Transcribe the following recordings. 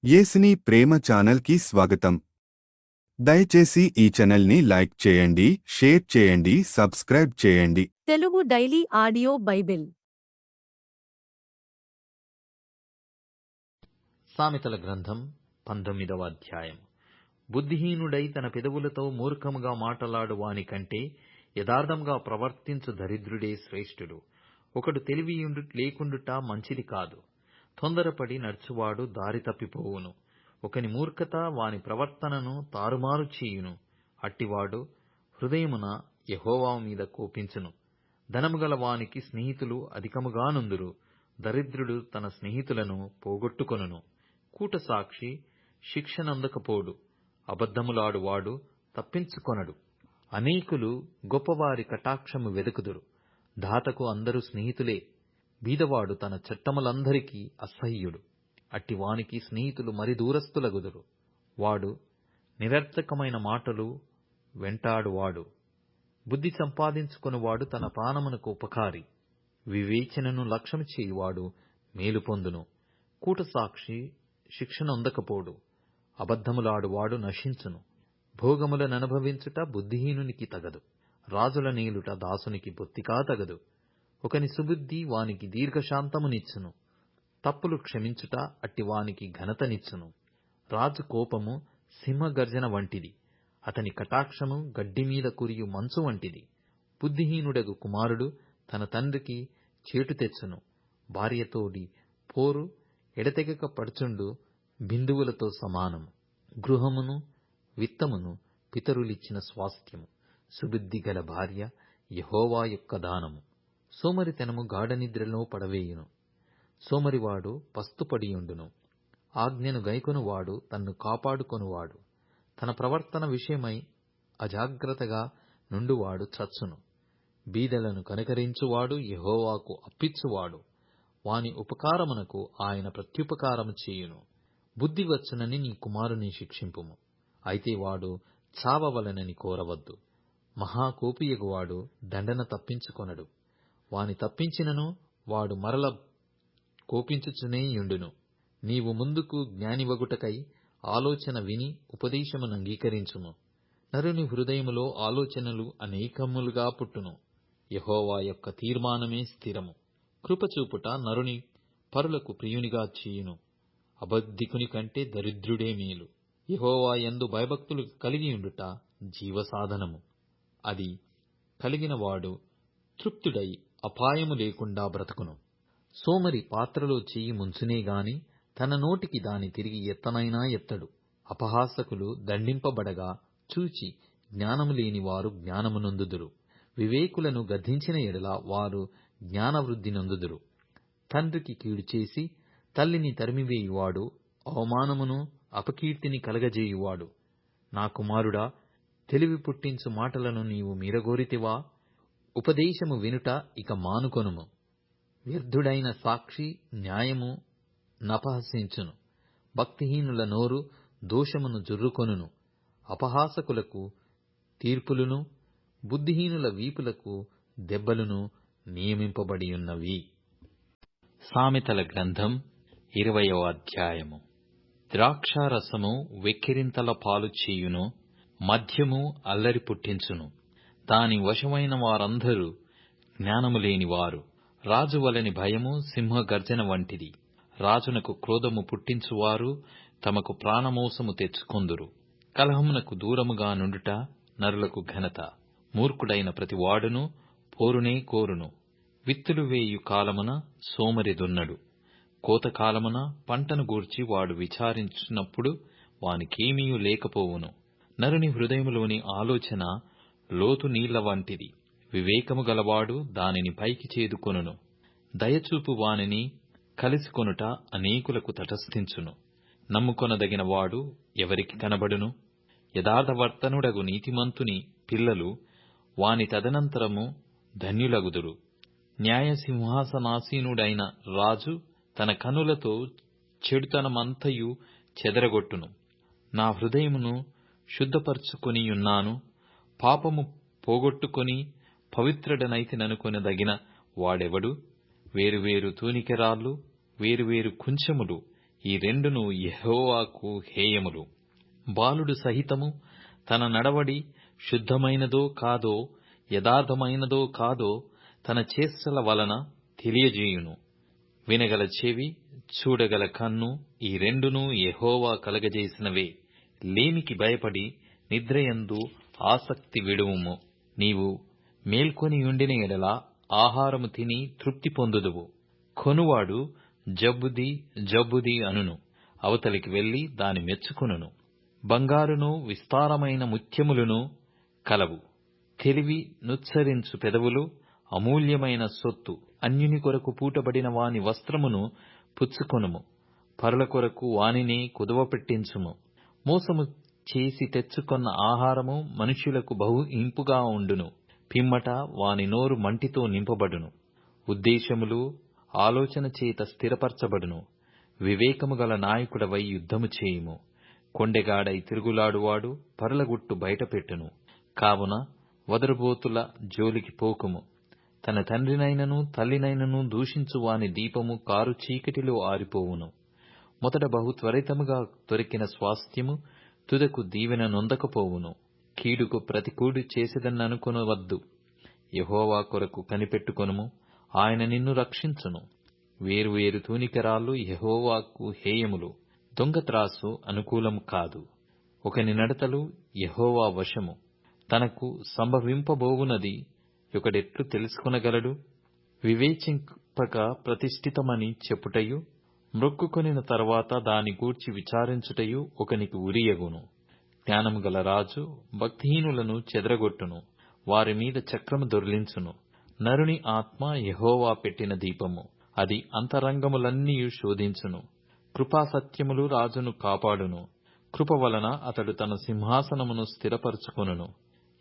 యేసుని ప్రేమ ఛానల్కి స్వాగతం. దయచేసి ఈ ఛానల్ని లైక్ చేయండి, షేర్ చేయండి, సబ్స్క్రైబ్ చేయండి. తెలుగు డైలీ ఆడియో బైబిల్ సామెతల గ్రంథం 19వ అధ్యాయం. బుద్ధిహీనుడై తన పెదవులతో మూర్ఖముగా మాటలాడు వాని కంటే యథార్థంగా ప్రవర్తించు దరిద్రుడే శ్రేష్ఠుడు. ఒకడు తెలివియుండు లేకుండుట మంచిది కాదు. తొందరపడి నడుచువాడు దారి తప్పిపోవును. ఒకని మూర్ఖత వాని ప్రవర్తనను తారుమారు చేయును. అట్టివాడు హృదయమున యెహోవా మీద కోపించును. ధనముగల వానికి స్నేహితులు అధికముగా నుందురు. దరిద్రుడు తన స్నేహితులను పోగొట్టుకొనును. కూటసాక్షి శిక్షనందకపోడు. అబద్ధములాడువాడు తప్పించుకొనడు. అనేకులు గొప్పవారి కటాక్షము వెదుకుదురు. దాతకు అందరూ స్నేహితులే. బీదవాడు తన చట్టములందరికీ అసహ్యుడు. అట్టివానికి స్నేహితులు మరి దూరస్థులగుదురు. వాడు నిరర్థకమైన మాటలు వెంటాడువాడు. బుద్ధి సంపాదించుకొనువాడు తన ప్రాణమునకు ఉపకారి. వివేచనను లక్ష్యము చేయువాడు మేలు పొందును. కూటసాక్షి శిక్షనందకపోడు. అబద్ధములాడువాడు నశించును. భోగములననుభవించుట బుద్ధిహీనునికి తగదు. రాజుల నేలుట దాసునికి బొత్తిగా తగదు. ఒకని సుబుద్ధి వానికి దీర్ఘశాంతమునిచ్చును. తప్పులు క్షమించుట అట్టివానికి ఘనతనిచ్చును. రాజు కోపము సింహగర్జన వంటిది. అతని కటాక్షము గడ్డిమీద కురియు మంచు వంటిది. బుద్ధిహీనుడగు కుమారుడు తన తండ్రికి చేటు తెచ్చును. భార్యతోడి పోరు ఎడతెగక పడుచుండు బిందువులతో సమానము. గృహమును విత్తమును పితరులిచ్చిన స్వాస్థ్యము. సుబుద్ధి గల భార్య యెహోవా యొక్క దానము. సోమరితనము గాఢనిద్రలో పడవేయును. సోమరివాడు పస్తుపడియుండును. ఆజ్ఞను గైకొనువాడు తన్ను కాపాడుకొనువాడు. తన ప్రవర్తన విషయమై అజాగ్రత్తగా నుండువాడు చచ్చును. బీదలను కనికరించువాడు యెహోవాకు అప్పిచ్చువాడు. వాని ఉపకారమునకు ఆయన ప్రత్యుపకారము చేయును. బుద్ధి వచ్చునని నీ కుమారుని శిక్షింపుము. అయితే వాడు చావవలనని కోరవద్దు. మహాకోపియగువాడు దండన తప్పించుకొనడు. వాని తప్పించినను వాడు మరల కోపించుచునేయుండును. నీవు ముందుకు జ్ఞానివగుటకై ఆలోచన విని ఉపదేశమును అంగీకరించుము. నరుని హృదయములో ఆలోచనలు అనేకములుగా పుట్టును. యెహోవా యొక్క తీర్మానమే స్థిరము. కృపచూపుట నరుని పరులకు ప్రియునిగా చేయును. అబద్ధికుని కంటే దరిద్రుడే మేలు. యెహోవా యందు భయభక్తులు కలిగియుండుట జీవసాధనము. అది కలిగినవాడు తృప్తుడై అపాయము లేకుండా బ్రతుకును. సోమరి పాత్రలో చెయ్యి ముంచునే గాని తన నోటికి దాని తిరిగి ఎత్తనైనా ఎత్తడు. అపహాసకులు దండింపబడగా చూచి జ్ఞానము లేని వారు జ్ఞానము నొందుదురు. వివేకులను గద్దించిన ఎడల వారు జ్ఞానవృద్ధి నొందుదురు. తండ్రికి కీడు చేసి తల్లిని తరిమివేయువాడు అవమానమును అపకీర్తిని కలగజేయువాడు. నా కుమారుడా, తెలివి పుట్టించు మాటలను నీవు మీరగోరితివా? ఉపదేశము వినుట ఇక మానుకొనుము. వ్యర్థుడైన సాక్షి న్యాయము నపహసించును. భక్తిహీనుల నోరు దోషమును జుర్రుకొనును. అపహాసకులకు తీర్పులును బుద్ధిహీనుల వీపులకు దెబ్బలును నియమింపబడియున్నవి. సామెతల గ్రంథం 20వ అధ్యాయము. ద్రాక్షారసము వెక్కిరింతల పాలు చేయును. మద్యము అల్లరి పుట్టించును. దాని వశమైన వారందరూ జ్ఞానము లేనివారు. రాజు వలని భయము సింహగర్జన వంటిది. రాజునకు క్రోధము పుట్టించువారు తమకు ప్రాణమోసము తెచ్చుకొందురు. కలహమునకు దూరముగా నుండుట నరులకు ఘనత. మూర్ఖుడైన ప్రతివాడును పోరునే కోరును. విత్తులు వేయు కాలమున సోమరి దున్నడు. కోతకాలమున పంటను గూర్చి వాడు విచారించినప్పుడు వానికేమీయూ లేకపోవును. నరుని హృదయములోని ఆలోచన లోతు నీళ్ల వంటిది. వివేకము గలవాడు దానిని పైకి చేదుకొనును. దయచూపు వానిని కలిసికొనుట అనేకులకు తటస్థించును. నమ్ముకొనదగిన వాడు ఎవరికి కనబడును? యథార్థవర్తనుడగు నీతిమంతుని పిల్లలు వాని తదనంతరము ధన్యులగుదురు. న్యాయసింహాసనాసీనుడైన రాజు తన కనులతో చెడుతనమంతయు చెదరగొట్టును. నా హృదయమును శుద్ధపరచుకొనియున్నాను. పాపము పోగొట్టుకొని పవిత్రుడనైతిననుకొనదగిన వాడెవడు? వేరువేరు తూనికెరాళ్ళు, వేరువేరు కుంచములు ఈ రెండును యెహోవాకు హేయములు. బాలుడు సహితము తన నడవడి శుద్ధమైనదో కాదో, యథార్థమైనదో కాదో తన చేష్టల వలన తెలియజేయును. వినగల చెవి, చూడగల కన్ను, ఈ రెండును యెహోవా కలగజేసినవే. లేమికి భయపడి నిద్రయందు ఆసక్తి విడువుము. నీవు మేల్కొని ఉండిన ఎడల ఆహారము తిని తృప్తి పొందుదువు. కొనువాడు జబ్బుది జబ్బుది అనును, అవతలికి వెళ్లి దాని మెచ్చుకొనును. బంగారును విస్తారమైన ముత్యములను కలవు. తెలివి నుచ్చరించు పెదవులు అమూల్యమైన సొత్తు. అన్యుని కొరకు పూటబడిన వాని వస్త్రమును పుచ్చుకొనుము. పరుల కొరకు వానినే కుదువపెట్టించుము. మోసము చేసి తెచ్చుకొన్న ఆహారము మనుష్యులకు బహు ఇంపుగా ఉండును. పిమ్మట వాని నోరు మంటితో నింపబడును. ఉద్దేశములు ఆలోచన చేత స్థిరపరచబడును. వివేకము గల నాయకుడవై యుద్ధము చేయుము. కొండెగాడై తిరుగులాడువాడు పరులగుట్టు బయటపెట్టును. కావున వదరుబోతుల జోలికి పోకుము. తన తండ్రినైనను తల్లినైనను దూషించు వాని దీపము కారు చీకటిలో ఆరిపోవును. మొదట బహు త్వరితముగా దొరికిన స్వాస్థ్యము తుదకు దీవెన నొందకపోవును. కీడుకు ప్రతికూడు చేసేదననుకొనవద్దు. యెహోవా కొరకు కనిపెట్టుకొనుము, ఆయన నిన్ను రక్షించును. వేరు తూనికరాళ్ళు యెహోవాకు హేయములు. దొంగ త్రాసు అనుకూలము కాదు. ఒకని నడతలు యెహోవా వశము. తనకు సంభవింపబోవునది ఒకడెట్లు తెలుసుకొనగలడు? వివేచింపక ప్రతిష్ఠితమని చెప్పుటయు, మ్రొక్కుకొనిన తరువాత దాని గూర్చి విచారించుటయు ఒకనికి ఉరియగును. జ్ఞానము గల రాజు భక్తిహీనులను చెదరగొట్టును. వారి మీద చక్రము దొర్లించును. నరుని ఆత్మ యెహోవా పెట్టిన దీపము. అది అంతరంగములన్నీయు శోధించును. కృపాసత్యములు రాజును కాపాడును. కృప వలన అతడు తన సింహాసనమును స్థిరపరచుకొనును.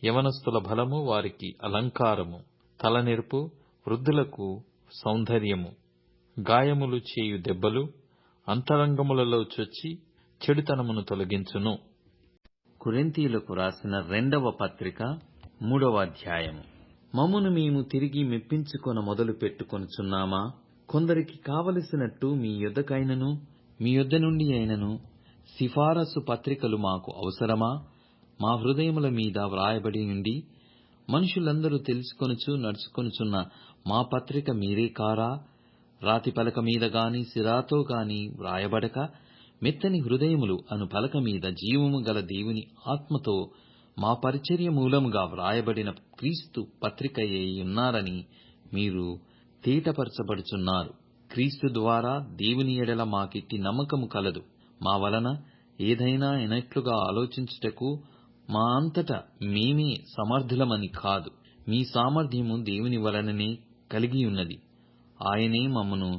యవనస్తుల బలము వారికి అలంకారము. తలనెరుపు వృద్ధులకు సౌందర్యము. గాయములు చేయు దెబ్బలు అంతరంగములలో చొచ్చి చెడుతనమును తొలగించును. కొరింథీయులకు రాసిన 2వ పత్రిక 3వ అధ్యాయము. మమ్మును మేము తిరిగి మెప్పించుకొన మొదలు పెట్టుకొనుచున్నామా? కొందరికి కావలసినట్టు మీ యొద్దకైనను మీ యొద్ద నుండి అయినను సిఫారసు పత్రికలు మాకు అవసరమా? మా హృదయముల మీద వ్రాయబడి ఉండి మనుషులందరూ తెలుసుకొనుచు నడుచుకొనుచున్న మా పత్రిక మీరే కారా? రాతి పలక మీద గాని సిరాతో గాని వ్రాయబడక మెత్తని హృదయములు అను పలక మీద జీవము గల దేవుని ఆత్మతో మా పరిచర్య మూలముగా వ్రాయబడిన క్రీస్తు పత్రికయే ఉన్నారని మీరు తేటపరచబడుచున్నారు. క్రీస్తు ద్వారా దేవుని ఎడల మాకిట్టి నమ్మకము కలదు. మా వలన ఏదైనా అయినట్లుగా ఆలోచించుటకు మా అంతట మేమే సమర్థులమని కాదు. మీ సామర్థ్యము దేవుని వలననే కలిగి ఉన్నది. ఆయనే మమ్మను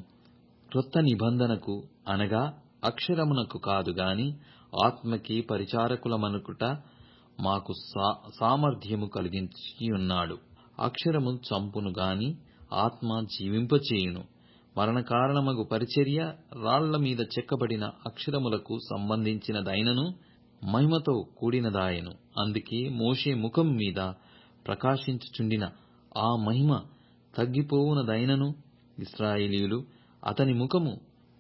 క్రొత్త నిబంధనకు అనగా అక్షరమునకు కాదు గాని ఆత్మకి పరిచారకులమనుకుట మాకు సామర్థ్యము కలిగించియున్నాడు. అక్షరము చంపును గాని ఆత్మ జీవింపచేయును. మరణకారణమగు పరిచర్య రాళ్ల మీద చెక్కబడిన అక్షరములకు సంబంధించినదైనను మహిమతో కూడినదాయెను. అందుకే మోషే ముఖం మీద ప్రకాశించుచుండిన ఆ మహిమ తగ్గిపోవునదైనను ఇశ్రాయేలీయులు అతని ముఖము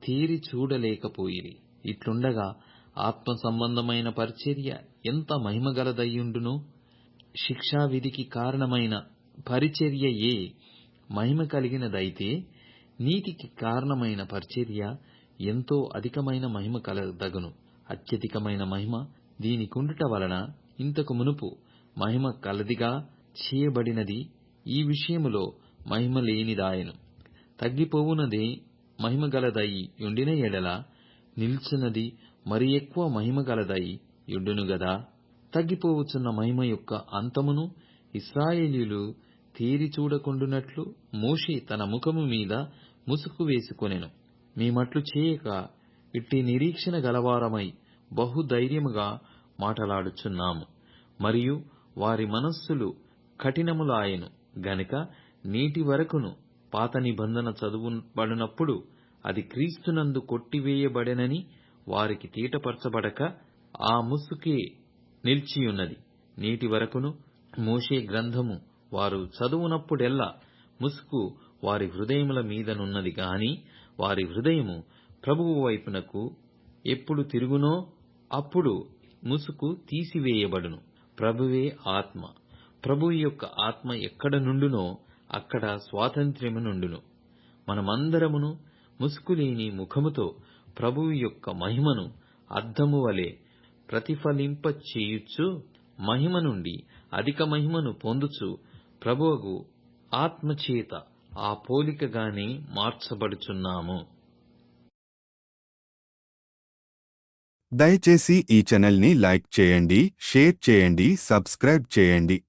తేరి చూడలేకపోయిరి. ఇట్లుండగా ఆత్మ సంబంధమైన పరిచర్య ఎంత మహిమగలదయ్యుండును? శిక్షావిధికి కారణమైన పరిచర్యయే మహిమ కలిగినదైతే నీతికి కారణమైన పరిచర్య ఎంతో అధికమైన మహిమ కలదగును. అత్యధికమైన మహిమ దీనికుండుట వలన ఇంతకు మునుపు మహిమ కలదిగా చేయబడినది ఈ విషయములో మహిమ లేనిదాయెను. తగ్గిపోవునదే మహిమగలదయి యుండిన ఎడల నిల్చున్నది మరి ఎక్కువ మహిమగలదయి యుండును గదా. తగ్గిపోవచ్చున్న మహిమ యొక్క అంతమును ఇశ్రాయేలీయులు తేరి చూడకుండునట్లు మోషే తన ముఖము మీద ముసుకు వేసుకొనెను. మేమట్లు చేయక ఇట్టి నిరీక్షణ గలవారమై బహుధైర్యముగా మాటలాడుచున్నాము. మరియు వారి మనస్సులు కఠినములాయెను గనుక నేటి వరకును పాత నిబంధన చదువుబడినప్పుడు అది క్రీస్తునందు కొట్టివేయబడెనని వారికి తేటపరచబడక ఆ ముసుకే నిలిచియున్నది. నేటి వరకును మోషే గ్రంథము వారు చదువునప్పుడెల్లా ముసుకు వారి హృదయముల మీదనున్నది గాని వారి హృదయము ప్రభువు వైపునకు ఎప్పుడు తిరుగునో అప్పుడు ముసుకు తీసివేయబడును. ప్రభువే ఆత్మ. ప్రభువు యొక్క ఆత్మ ఎక్కడ నుండునో అక్కడ స్వాతంత్ర్యము నుండును. మనమందరమును ముసుకులేని ముఖముతో ప్రభువు యొక్క మహిమను అద్దము వలె ప్రతిఫలింపచేయుచు మహిమ నుండి అధిక మహిమను పొందుచు ప్రభువగు ఆత్మచేత ఆ పోలికగానే మార్చబడుచున్నాము. దయచేసి ఈ ఛానల్ని లైక్ చేయండి, షేర్ చేయండి, సబ్స్క్రైబ్ చేయండి.